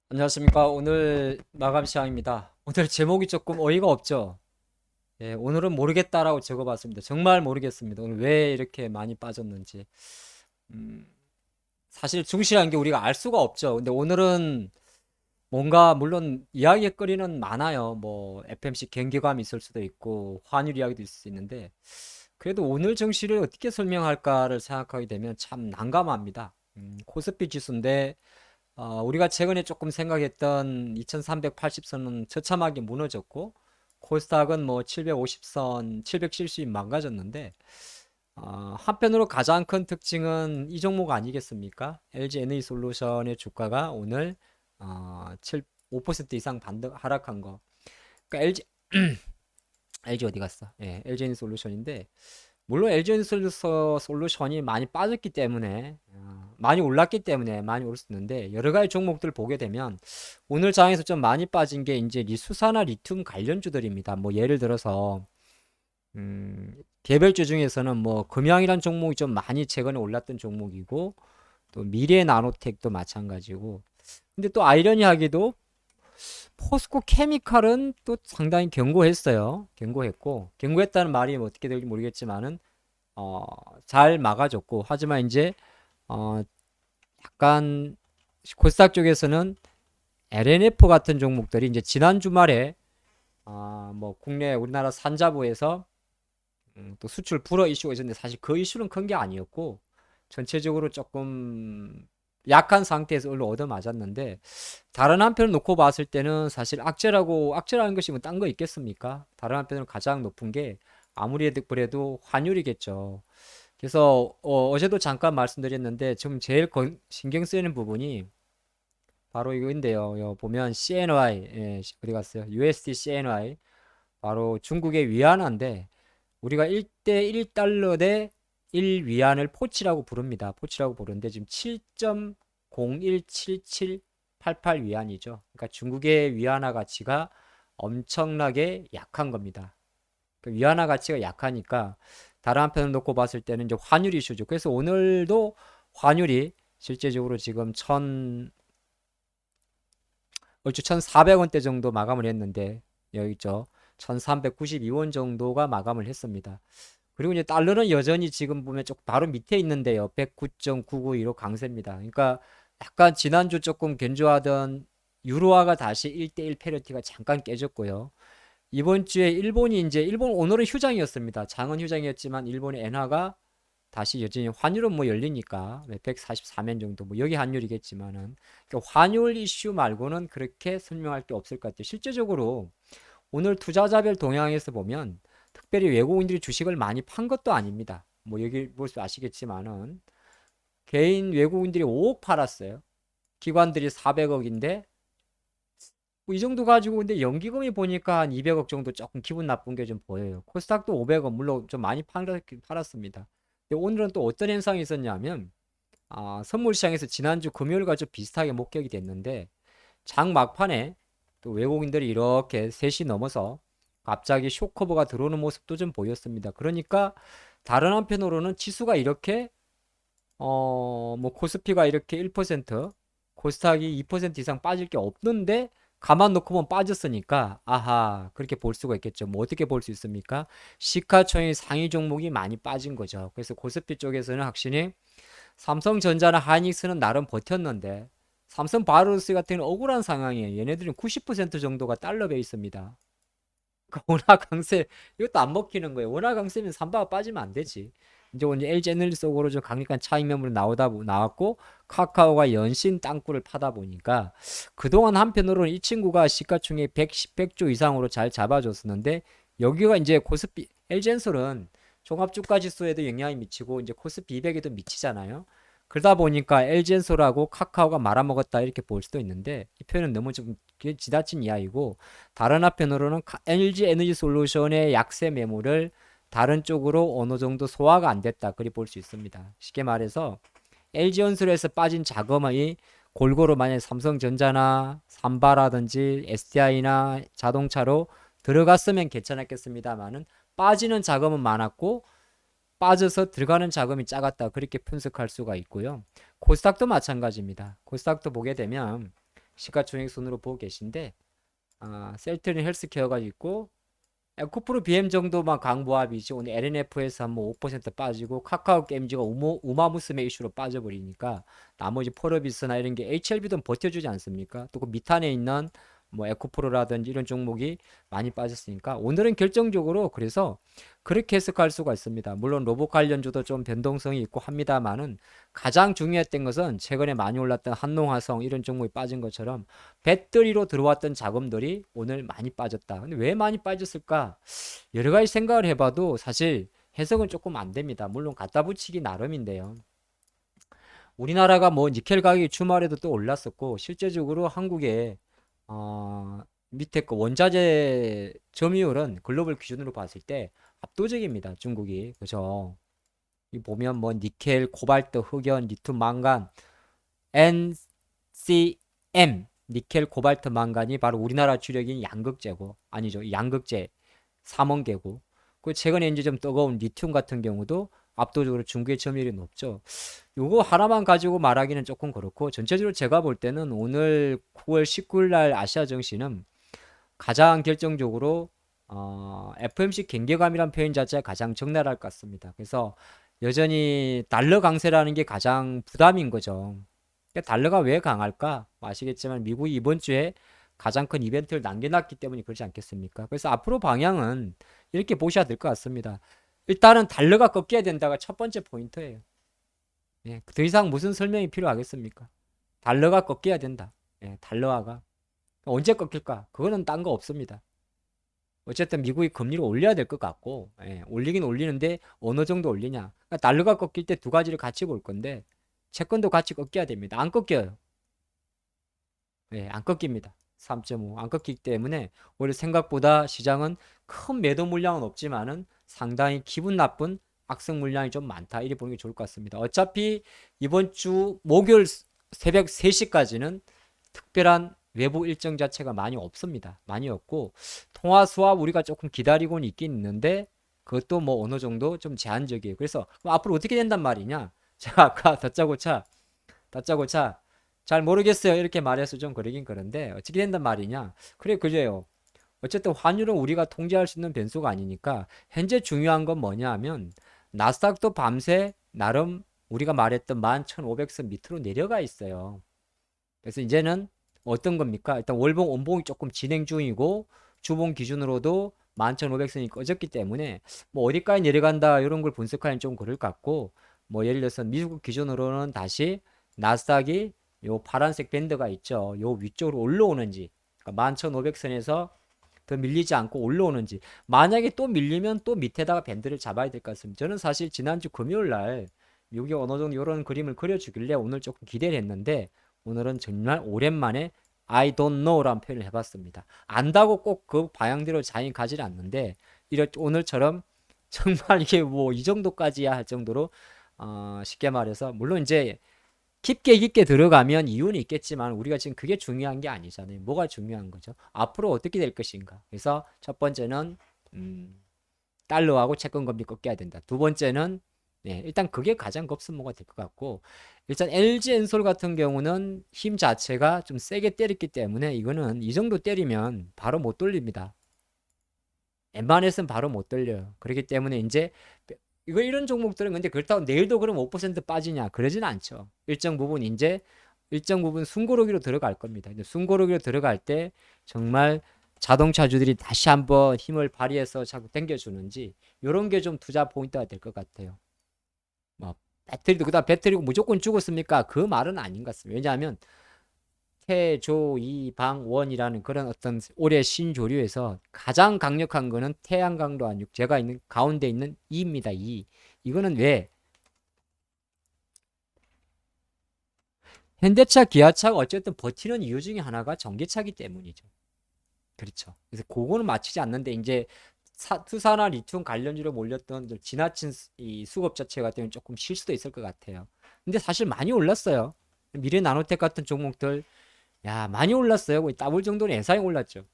안녕하십니까. 오늘 마감 시간입니다. 오늘 제목이 조금 어이가 없죠. 예, 오늘은 모르겠다라고 적어봤습니다. 정말 모르겠습니다. 오늘 왜 이렇게 많이 빠졌는지. 음, 사실 중시라는 게 우리가 알 수가 없죠. 근데 오늘은 뭔가 물론 이야기거리는 많아요. 뭐 FMC 경기감이 있을 수도 있고 환율 이야기도 있을 수 있는데 그래도 오늘 증시를 어떻게 설명할까를 생각하게 되면 참 난감합니다. 코스피 지수인데 우리가 최근에 조금 생각했던 2380선은 처참하게 무너졌고, 코스닥은 뭐 750선, 770이 망가졌는데, 한편으로 가장 큰 특징은 이 종목 아니겠습니까? LG 에너지 솔루션의 주가가 오늘 5% 이상 하락한 거. 그러니까 LG 어디 갔어? 예, LG 에너지 솔루션인데, 물론 LG 솔루션이 많이 빠졌기 때문에 많이 올랐기 때문에 많이 오를 수 있는데 여러 가지 종목들 보게 되면 오늘 장에서 좀 많이 빠진 게 이제 리수사나 리튬 관련주들입니다. 뭐 예를 들어서 개별주 중에서는 뭐 금양이란 종목이 좀 많이 최근에 올랐던 종목이고 또 미래 나노텍도 마찬가지고 근데 또 아이러니하게도 포스코 케미칼은 또 상당히 견고했어요. 견고했다는 말이 뭐 어떻게 될지 모르겠지만은 어, 잘 막아줬고 하지만 이제 어, 약간 코스닥 쪽에서는 LNF 같은 종목들이 이제 지난 주말에 뭐 국내 우리나라 산자부에서 또 수출 불허 이슈가 있었는데 사실 그 이슈는 큰 게 아니었고 전체적으로 조금 약한 상태에서 얻어맞았는데 다른 한편을 놓고 봤을 때는 사실 악재라는 것이 뭐 딴 거 있겠습니까? 다른 한편으로 가장 높은 게 아무리 그래도 환율이겠죠. 그래서 제도 잠깐 말씀드렸는데 지금 제일 신경 쓰이는 부분이 바로 이거인데요. 보면 CNY 어디 갔어요? USD CNY 바로 중국의 위안화인데 우리가 1대 1달러 대 1위안을 포치라고 부릅니다. 포치라고 부르는데 지금 7.017788 위안이죠. 그러니까 중국의 위안화 가치가 엄청나게 약한 겁니다. 그 위안화 가치가 약하니까 다른 한편을 놓고 봤을 때는 이제 환율 이슈죠. 그래서 오늘도 환율이 실제적으로 지금 얼추 1,400원대 정도 마감을 했는데 여기 있죠. 1,392원 정도가 마감을 했습니다. 그리고 이제 달러는 여전히 지금 보면 좀 바로 밑에 있는데요. 109.992로 강세입니다. 그러니까 약간 지난주 조금 견조하던 유로화가 다시 1대1 패러티가 잠깐 깨졌고요. 이번 주에 일본 오늘은 휴장이었습니다. 장은 휴장이었지만 일본의 엔화가 다시 여전히 환율은 뭐 열리니까 144면 정도 뭐 여기 환율이겠지만은 그러니까 환율 이슈 말고는 그렇게 설명할 게 없을 것 같아요. 실제적으로 오늘 투자자별 동향에서 보면 특별히 외국인들이 주식을 많이 판 것도 아닙니다. 뭐 여기 볼 수 아시겠지만은 개인 외국인들이 5억 팔았어요. 기관들이 400억인데 뭐이 정도 가지고 근데 연기금이 보니까 한 200억 정도 조금 기분 나쁜 게 좀 보여요. 코스닥도 500억 물론 좀 많이 팔았습니다. 근데 오늘은 또 어떤 현상이 있었냐면 선물 시장에서 지난주 금요일과 좀 비슷하게 목격이 됐는데 장 막판에 또 외국인들이 이렇게 3시 넘어서 갑자기 쇼커버가 들어오는 모습도 좀 보였습니다. 그러니까 다른 한편으로는 지수가 이렇게 뭐 코스피가 이렇게 1%, 코스닥이 2% 이상 빠질 게 없는데 가만 놓고 보면 빠졌으니까 아하 그렇게 볼 수가 있겠죠. 뭐 어떻게 볼 수 있습니까? 시가총액 상위 종목이 많이 빠진 거죠. 그래서 코스피 쪽에서는 확실히 삼성전자나 하이닉스는 나름 버텼는데 삼성 바이오로스 같은 경우는 억울한 상황이에요. 얘네들은 90% 정도가 달러 베이스입니다. 그러니까 원화 강세 이것도 안 먹히는 거예요. 원화 강세면 삼바가 빠지면 안 되지. 이제 오늘 LG 에너지 속으로 좀 강력한 차익 매물이 나왔고 카카오가 연신 땅굴을 파다 보니까 그동안 한편으로는 이 친구가 시가총액 100조 이상으로 잘 잡아줬었는데 여기가 이제 코스피 LG엔솔은 종합주가지수에도 영향이 미치고 이제 코스피 200에도 미치잖아요. 그러다 보니까 LG엔솔하고 카카오가 말아먹었다 이렇게 볼 수도 있는데 이 표현은 너무 좀 지나친 이야기고 다른 한편으로는 LG 에너지 솔루션의 약세 매물을 다른 쪽으로 어느 정도 소화가 안 됐다. 그리 볼 수 있습니다. 쉽게 말해서 LG전설에서 빠진 자금이 골고루 만약 삼성전자나 삼바라든지 SDI나 자동차로 들어갔으면 괜찮았겠습니다만은 빠지는 자금은 많았고 빠져서 들어가는 자금이 작았다. 그렇게 분석할 수가 있고요. 코스닥도 마찬가지입니다. 코스닥도 보게 되면 시가총액 순으로 보고 계신데, 셀트리온 헬스케어가 있고, 에코프로 BM 정도만 강보합이지. 오늘 LNF에서 한 뭐 5% 빠지고, 카카오 게임즈가 우마무스메 이슈로 빠져버리니까 나머지 포러비스나 이런 게 HLB도 버텨주지 않습니까? 또 그 밑단에 있는 뭐 에코프로라든지 이런 종목이 많이 빠졌으니까 오늘은 결정적으로 그래서 그렇게 해석할 수가 있습니다. 물론 로봇 관련주도 좀 변동성이 있고 합니다만은 가장 중요했던 것은 최근에 많이 올랐던 한농화성 이런 종목이 빠진 것처럼 배터리로 들어왔던 자금들이 오늘 많이 빠졌다. 근데 왜 많이 빠졌을까? 여러 가지 생각을 해봐도 사실 해석은 조금 안 됩니다. 물론 갖다 붙이기 나름인데요. 우리나라가 뭐 니켈 가격이 주말에도 또 올랐었고 실제적으로 한국의 밑에 거 원자재 점유율은 글로벌 기준으로 봤을 때 압도적입니다. 중국이. 그죠? 이 보면 뭐 니켈, 코발트, 흑연, 리튬, 망간, NCM, 니켈, 코발트, 망간이 바로 우리나라 주력인 양극재고 아니죠. 양극재 3원계고 그 최근에 이제 좀 뜨거운 리튬 같은 경우도 압도적으로 중국의 점유율이 높죠. 요거 하나만 가지고 말하기는 조금 그렇고 전체적으로 제가 볼 때는 오늘 9월 19일 날 아시아 증시는 가장 결정적으로 FMC 경계감이란 표현 자체가 가장 적나라할 것 같습니다. 그래서 여전히 달러 강세라는 게 가장 부담인 거죠. 그러니까 달러가 왜 강할까? 아시겠지만 미국이 이번 주에 가장 큰 이벤트를 남겨놨기 때문에 그렇지 않겠습니까? 그래서 앞으로 방향은 이렇게 보셔야 될 것 같습니다. 일단은 달러가 꺾여야 된다가 첫 번째 포인트예요. 예, 더 이상 무슨 설명이 필요하겠습니까? 달러가 꺾여야 된다. 예, 달러화가. 언제 꺾일까? 그거는 딴 거 없습니다. 어쨌든 미국이 금리를 올려야 될 것 같고, 예, 올리긴 올리는데 어느 정도 올리냐. 그러니까 달러가 꺾일 때 두 가지를 같이 볼 건데, 채권도 같이 꺾여야 됩니다. 안 꺾여요. 예, 안 꺾입니다. 3.5. 안 꺾이기 때문에 오히려 생각보다 시장은 큰 매도 물량은 없지만은 상당히 기분 나쁜 악성 물량이 좀 많다. 이렇게 보는 게 좋을 것 같습니다. 어차피 이번 주 목요일 새벽 3시까지는 특별한 외부 일정 자체가 많이 없습니다. 많이 없고 통화 수합 우리가 조금 기다리고는 있긴 있는데 그것도 뭐 어느 정도 좀 제한적이에요. 그래서 앞으로 어떻게 된단 말이냐? 제가 아까 다짜고짜 잘 모르겠어요. 이렇게 말해서 좀 그러긴 그런데 어떻게 된단 말이냐? 그래 그래요. 어쨌든 환율은 우리가 통제할 수 있는 변수가 아니니까 현재 중요한 건 뭐냐 하면 나스닥도 밤새 나름 우리가 말했던 11,500선 밑으로 내려가 있어요. 그래서 이제는 어떤 겁니까? 일단 월봉, 원봉이 조금 진행 중이고 주봉 기준으로도 11,500선이 꺼졌기 때문에 뭐 어디까지 내려간다 이런 걸 분석하기는 좀 그럴 것 같고 뭐 예를 들어서 미국 기준으로는 다시 나스닥이 요 파란색 밴드가 있죠. 요 위쪽으로 올라오는지 그러니까 11,500선에서 더 밀리지 않고 올라오는지 만약에 또 밀리면 또 밑에다가 밴드를 잡아야 될 것 같습니다. 저는 사실 지난주 금요일 날 미국이 어느 정도 이런 그림을 그려주길래 오늘 조금 기대를 했는데 오늘은 정말 오랜만에 I don't know라는 표현을 해봤습니다. 안다고 꼭 그 방향대로 자연히 가지는 않는데 이럴 오늘처럼 정말 이게 뭐 이 정도까지야 할 정도로 쉽게 말해서 물론 이제 깊게 들어가면 이유는 있겠지만 우리가 지금 그게 중요한 게 아니잖아요. 뭐가 중요한 거죠? 앞으로 어떻게 될 것인가. 그래서 첫 번째는 달러하고 채권 금리 꺾여야 된다. 두 번째는 네, 일단 그게 가장 급선무가 될 것 같고 일단 LG 엔솔 같은 경우는 힘 자체가 좀 세게 때렸기 때문에 이거는 이 정도 때리면 바로 못 돌립니다. 웬만해서는 바로 못 돌려요. 그렇기 때문에 이제 이거 이런 종목들은 근데 그렇다고 내일도 그럼 5% 빠지냐 그러진 않죠. 일정 부분 숨고르기로 들어갈 겁니다. 근데 숨고르기로 들어갈 때 정말 자동차주들이 다시 한번 힘을 발휘해서 자꾸 당겨주는지 이런 게 좀 투자 포인트가 될 것 같아요. 뭐 배터리도 그다음 배터리고 무조건 죽었습니까? 그 말은 아닌 것 같습니다. 왜냐하면 태조이방원이라는 그런 어떤 올해 신조류에서 가장 강력한 거는 태양광도 아니고 제가 있는 가운데 있는 이입니다. 이. 이거는 왜? 현대차, 기아차가 어쨌든 버티는 이유 중에 하나가 전기차기 때문이죠. 그렇죠. 그래서 그거는 맞추지 않는데 이제 투사나 리튬 관련주로 몰렸던 좀 지나친 이 수급 자체 같은 경우는 조금 쉴 수도 있을 것 같아요. 근데 사실 많이 올랐어요. 미래 나노텍 같은 종목들 야 많이 올랐어요. 거의 더블 정도는 예상이 올랐죠.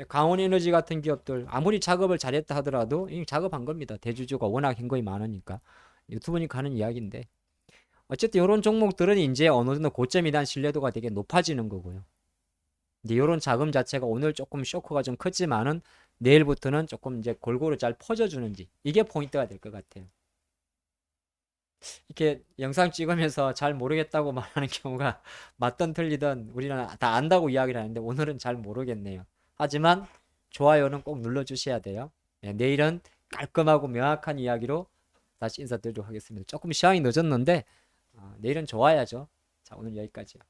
강원에너지 같은 기업들 아무리 작업을 잘했다 하더라도 이미 작업한 겁니다. 대주주가 워낙 현금이 많으니까 유튜브니까 하는 이야기인데 어쨌든 이런 종목들은 이제 어느 정도 고점에 대한 신뢰도가 되게 높아지는 거고요. 근데 이런 자금 자체가 오늘 조금 쇼크가 좀 컸지만은 내일부터는 조금 이제 골고루 잘 퍼져주는지 이게 포인트가 될 것 같아요. 이렇게 영상 찍으면서 잘 모르겠다고 말하는 경우가 맞든 틀리든 우리는 다 안다고 이야기를 하는데 오늘은 잘 모르겠네요. 하지만 좋아요는 꼭 눌러주셔야 돼요. 네, 내일은 깔끔하고 명확한 이야기로 다시 인사드리도록 하겠습니다. 조금 시간이 늦었는데 내일은 좋아야죠. 자, 오늘 여기까지요.